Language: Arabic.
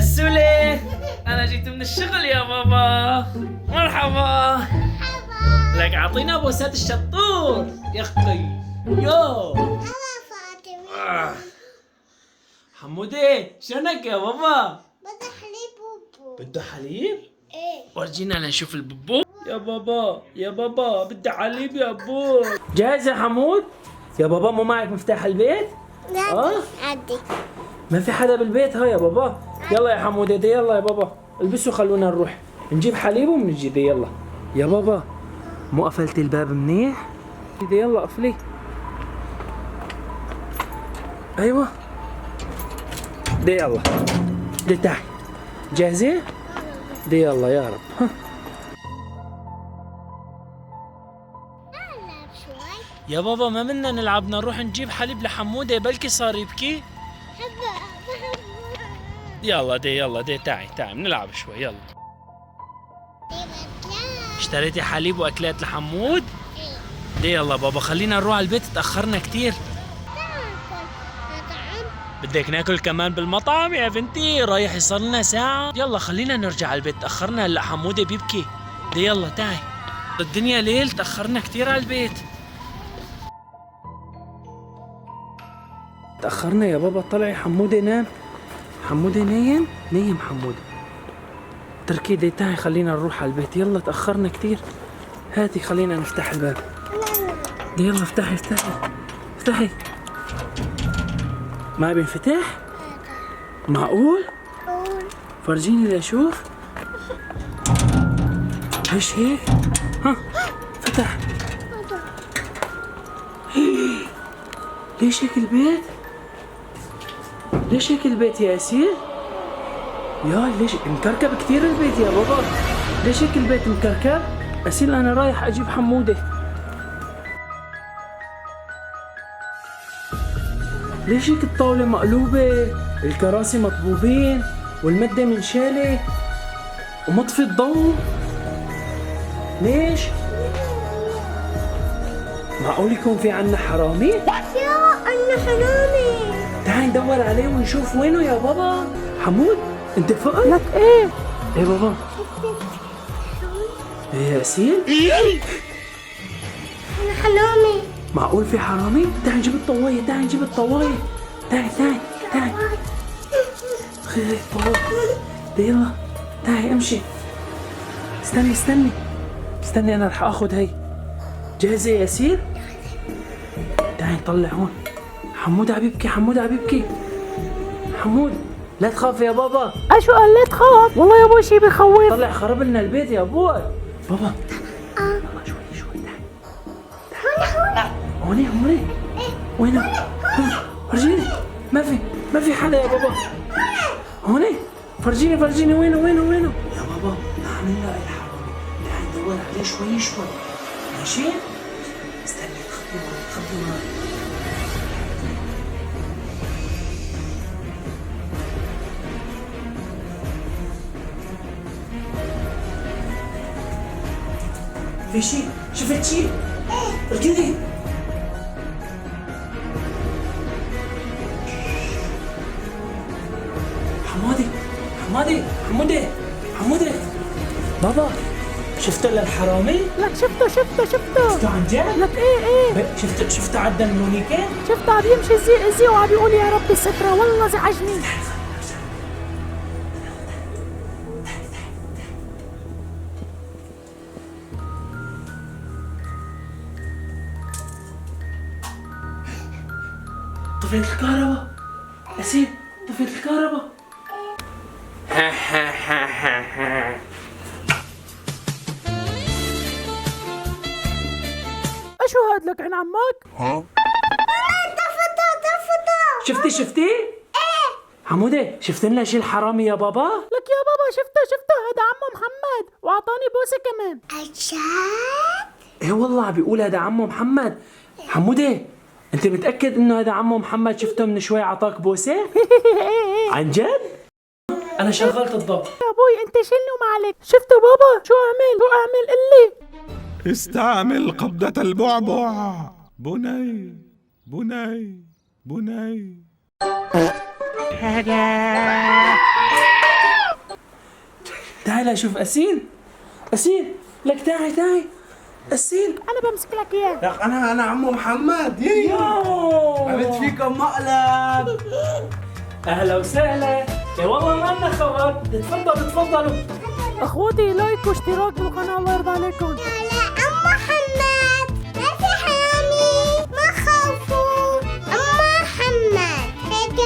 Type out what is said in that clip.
سولي، أنا جيت من الشغل يا بابا. مرحبا. لك أعطينا بوسات الشطور يا أخي. يو حمودي، شلونك يا بابا؟ بده حليب بوبو. بده حليب؟ ايه ورجينا لنشوف البوبو. يا بابا يا بابا بدي حليب يا ابو. جاهز يا حمود؟ يا بابا مو معك مفتاح البيت؟ عدي ما في حدا بالبيت ها يا بابا. يلا يا حمود دي، يلا يا بابا البسوا خلونا نروح نجيب حليب ومنجي دي. يلا يا بابا مو قفلتي الباب منيح؟ دي يلا قفلي. ايوه دي يلا دي تعي. جاهزة؟ دي يلا يا رب. ها. نلعب شوي. يا بابا ما بدنا نلعب، بدنا نروح نجيب حليب لحمودة بلكي صار يبكي. يلا دي تعي بنلعب شوي. يلا اشتريتي حليب واكلات لحمود؟ دي يلا بابا خلينا نروح على البيت، تأخرنا كتير. بدك ناكل كمان بالمطعم يا بنتي؟ رايح يصير لنا ساعة. يلا خلينا نرجع على البيت، تأخرنا هلا حمودة بيبكي. دي يلا تعي، الدنيا ليل، تأخرنا كتير على البيت. تأخرنا يا بابا. طلعي حمودة نام. حمودة نايم حمودة. تركي دي تعي خلينا نروح على البيت. يلا تأخرنا كتير. هاتي خلينا نفتح الباب. دي يلا افتحي. ما بينفتح؟ معقول؟ فرجيني لأشوف. ايش هيك؟ ها فتح. ليش هيك البيت؟ ليش هيك البيت يا أسيل؟ يا ليش مكركب كثير البيت يا بابا؟ ليش هيك البيت مكركب؟ أسيل أنا رايح أجيب حمودة. ليش هيك الطاولة مقلوبة؟ الكراسي مطبوبين والمدة منشالة ومطفي الضوء. ليش؟ معقول يكون في عنا حرامي؟ يا أنا حرامي. تعال ندور عليه ونشوف وينه يا بابا. حمود انت فقر؟ لك ايه؟ ايه بابا؟ ايه يا أسيل؟ أنا حرامي. معقول في حرامي؟ تعال نجيب الطواية. تعال خير بابا. يلا تعال امشي. استني انا رح اخذ هي. جاهزة يا ياسير؟ تعال نطلع هون. حمود عم يبكي. حمود لا تخاف يا بابا. شو قال لا تخاف؟ والله يا ابوي شي بخوف. طلع خرب لنا البيت يا ابوي. بابا يلا شوي تعال. هون وينه؟ فرجيني. ما في حدا يا بابا. هون فرجيني وينه يا بابا. تعال نلاقي الحرامي. تعال ندور عليه شوي. ماشي؟ استني تخبي معي. في شيء؟ شفت شيء؟ اركضي. حمودي بابا شفت الحرامي؟ لك شفته شفته عن جد؟ لك ايه شفته عدى المونيكا؟ شفته عم يمشي زي وعم يقول يا ربي سترة. والله زعجني. طفيت الكهرباء. أسيل طفيت الكهرباء. شو هاد لك عن عمك؟ شفتي؟ ايه حمودة شفت لنا شي الحرامي يا بابا؟ لك يا بابا شفته هذا عمو محمد واعطاني بوسة كمان. أجاد؟ ايه والله بيقول هذا عمو محمد. حمودة انت متأكد انه هذا عمو محمد؟ شفته من شوي عطاك بوسة؟ عن جد؟ انا شغلت الضوء. يا ابوي انت شيلني وما عليك. شفته بابا؟ شو اعمل قلي. استعمل قبضة البعبع. بني تعال اشوف اسين. اسين لك تعي اسين. انا بمسك لك اياه. لك انا عمو محمد. عملت فيكم مقلب. اهلا وسهلا. يا والله ما لنا خوات. تفضلوا. اخوتي لايك واشتراك بالقناه الله يرضى عليكم. لا أم محمد ما في حرامي ما خافوا. أم محمد هيك